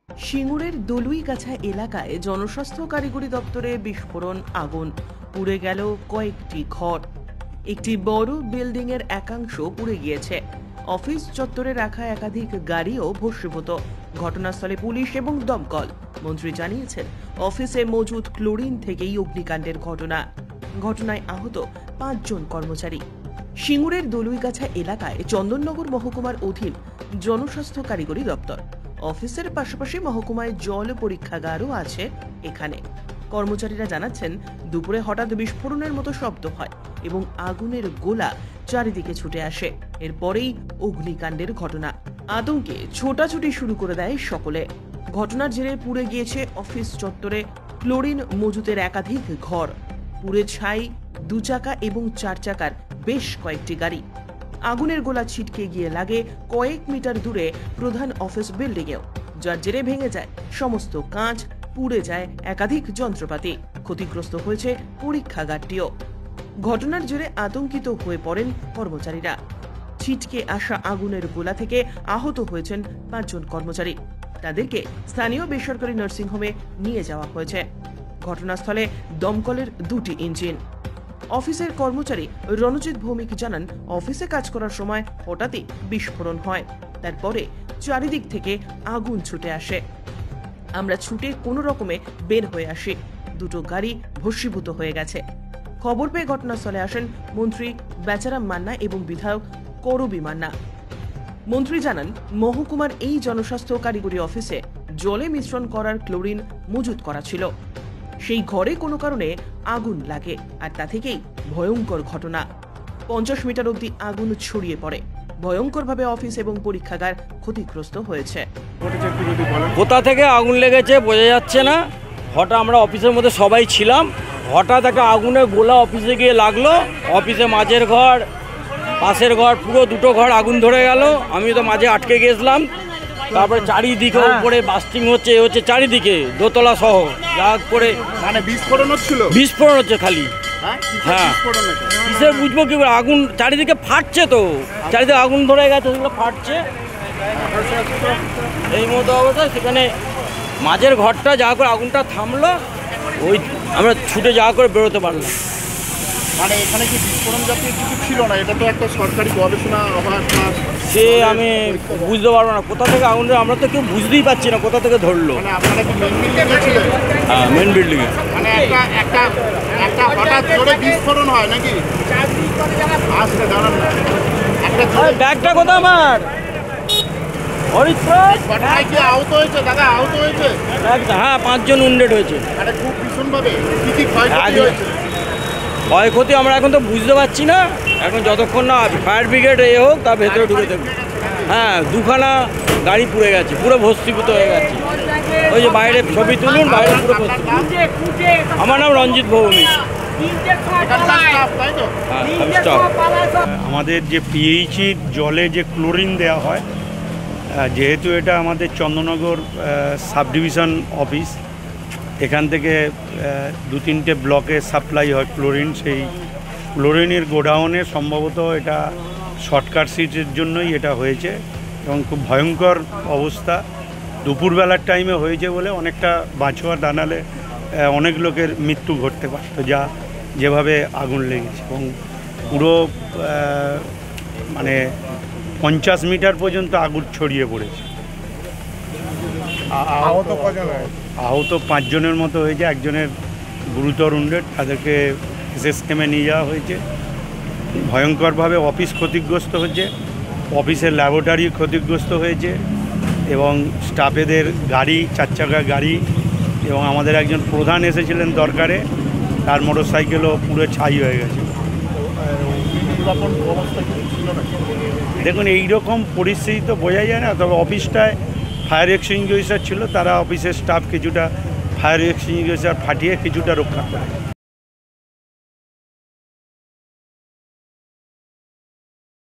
সিঙ্গুরের দলুইগাছা এলাকায় জনস্বাস্থ্য কারিগরি দপ্তরে বিস্ফোরণ, আগুন, পুড়ে গেল কয়েকটি ঘর। একটি বড় বিল্ডিং এর একাংশ পুড়ে গিয়েছে। অফিস চত্বরে রাখা একাধিক গাড়িও ভস্মীভূত। ঘটনাস্থলে পুলিশ এবং দমকল। মন্ত্রী জানিয়েছেন, অফিসে মজুদ ক্লোরিন থেকেই অগ্নিকাণ্ডের ঘটনায় আহত 5 জন কর্মচারী। সিঙ্গুরের দলুইগাছা এলাকায় চন্দননগর মহকুমার অধীন জনস্বাস্থ্য কারিগরি দপ্তর। অফিসের পাশাপাশি মহকুমায় জল পরীক্ষাগারও আছে এখানে। কর্মচারীরা জানাচ্ছেন, দুপুরে হঠাৎ বিস্ফোরণের মতো শব্দ হয় এবং আগুনের গোলা চারিদিকে ছুটে আসে। এরপরেই অগ্নিকাণ্ডের ঘটনা। আতঙ্কে ছোটাছুটি শুরু করে দেয় সকলে। ঘটনার জেরে পুড়ে গিয়েছে অফিস চত্বরে ক্লোরিন মজুতের একাধিক ঘর। পুড়ে ছাই 2 চাকা এবং 4 চাকার বেশ কয়েকটি গাড়ি। আগুনের গোলা ছিটকে গিয়ে লাগে কয়েক মিটার দূরে প্রধান অফিস বিল্ডিংয়েও, যার জেরে ভেঙে যায় সমস্ত কাঁচ, পুড়ে যায় একাধিক যন্ত্রপাতি, ক্ষতিগ্রস্ত হয়েছে পরীক্ষাগারটিও। ঘটনার জেরে আতঙ্কিত হয়ে পড়েন কর্মচারীরা। ছিটকে আসা আগুনের গোলা থেকে আহত হয়েছেন 5 জন কর্মচারী। তাদেরকে স্থানীয় বেসরকারি নার্সিংহোমে নিয়ে যাওয়া হয়েছে। ঘটনাস্থলে দমকলের 2টি ইঞ্জিন। অফিসের কর্মচারী রণজিৎ ভৌমিক জানান, অফিসে কাজ করার সময় হঠাৎই বিস্ফোরণ হয়। তারপরে চারিদিক থেকে আগুন ছুটে আসে। আমরা ছুটে কোনো রকমে বের হয়ে আসি। 2টো গাড়ি ভস্মীভূত হয়ে গেছে। খবর পেয়ে ঘটনাস্থলে আসেন মন্ত্রী বেচারাম মান্না এবং বিধায়ক করবী মান্না। মন্ত্রী জানান, মহকুমার এই জনস্বাস্থ্য কারিগরি অফিসে জলে মিশ্রণ করার ক্লোরিন মজুত করা ছিল। সেই ঘরে কোনো কারণে আগুন লাগে, আর তা থেকেই ভয়ঙ্কর ঘটনা। 50 মিটার অবধি আগুন ছড়িয়ে পড়ে। ভয়ঙ্করভাবে অফিস এবং পরীক্ষাগার ক্ষতিগ্রস্ত হয়েছে। কোথা থেকে আগুন লেগেছে বোঝা যাচ্ছে না। হঠাৎ আমরা অফিসের মধ্যে সবাই ছিলাম, হঠাৎ একটা আগুনের গোলা অফিসে গিয়ে লাগলো। অফিসে মাঝের ঘর, পাশের ঘর, পুরো 2টো ঘর আগুন ধরে গেল। আমি তো মাঝে আটকে গেছিলাম। তারপরে চারিদিকে উপরে বাস্টিং হচ্ছে চারিদিকে, দোতলা সহ যা করে। মানে বিস্ফোরণ হচ্ছে খালি। হ্যাঁ, কিসের বুঝবো কি করে, আগুন চারিদিকে ফাটছে, তো চারিদিকে আগুন ধরে গেছে, সেগুলো ফাটছে। এই মতো অবস্থায় সেখানে মাঝের ঘরটা যা করে আগুনটা থামলো, ওই আমরা ছুটে যাওয়া করে বেরোতে পারলাম। মানে এখানে কি বিস্ফোরণ জাতীয় কিছু ছিল না? এটা তো একটা সরকারি গবেষণা অভাব। সে আমি বুঝতে পারবো না কোথা থেকে আগুন, আমরা তো কেউ বুঝতেই পারছি না কোথা থেকে ধরলো। মানে আপনারা কি মেন বিল্ডিংয়ে ছিলেন? হ্যাঁ, মেন বিল্ডিংয়ে। মানে একটা হঠাৎ জোরে বিস্ফোরণ হয় নাকি? আসলে জানান না। একটা ব্যাগটা কোথায় আমার? ঘটনায় কি আহত হয়েছে দাদা? আহত হয়েছে? হ্যাঁ, 5 জন উন্ডেড হয়েছে। মানে খুব ভীষণভাবে কি ক্ষয়ক্ষতি হয়েছে? ক্ষয়ক্ষতি আমরা এখন তো বুঝতে পারছি না। এখন যতক্ষণ না ফায়ার ব্রিগেড হোক, তার ভেতরে ঢুকে দেবে। হ্যাঁ, 2খানা গাড়ি পুড়ে গেছে, পুরো ভস্মীভূত হয়ে গেছে। ওই যে বাইরে ছবি তুলুন, বাইরে পুরো ভস্মীভূত। আমার নাম রঞ্জিত ভৌমিক। আমাদের যে পিএইচির জলে যে ক্লোরিন দেওয়া হয়, যেহেতু এটা আমাদের চন্দননগর সাব ডিভিশন অফিস, এখান থেকে 2-3টে ব্লকে সাপ্লাই হয় ক্লোরিন। সেই ক্লোরিনের গোডাউনে সম্ভবত এটা শর্ট সার্কিটের জন্যই এটা হয়েছে এবং খুব ভয়ঙ্কর অবস্থা। দুপুরবেলার টাইমে হয়েছে বলে অনেকটা বাঁচোয়া দাঁড়ালে অনেক লোকের মৃত্যু ঘটতে পারত, যেভাবে আগুন লেগেছে। এবং পুরো মানে 50 মিটার পর্যন্ত আগুন ছড়িয়ে পড়েছে। আহত 5 জনের মতো হয়েছে, একজনের গুরুতর উন্ডেড, তাদেরকে এসএসকেমে নিয়ে যাওয়া হয়েছে। ভয়ঙ্করভাবে অফিস ক্ষতিগ্রস্ত হচ্ছে, অফিসের ল্যাবরেটরি ক্ষতিগ্রস্ত হয়েছে এবং স্টাফেদের গাড়ি, 4 চাকা গাড়ি, এবং আমাদের একজন প্রধান এসেছিলেন দরকারে, তার মোটরসাইকেলও পুরো ছাই হয়ে গেছে। দেখুন, এইরকম পরিস্থিতি তো বোঝা যায় না। তবে অফিসটায় ফায়ার এক্সটিংগুইশার ছিল, তারা অফিসের স্টাফ কিছুটা ফায়ার এক্সটিংগুইশার ফাটিয়ে কিছুটা রক্ষা করে।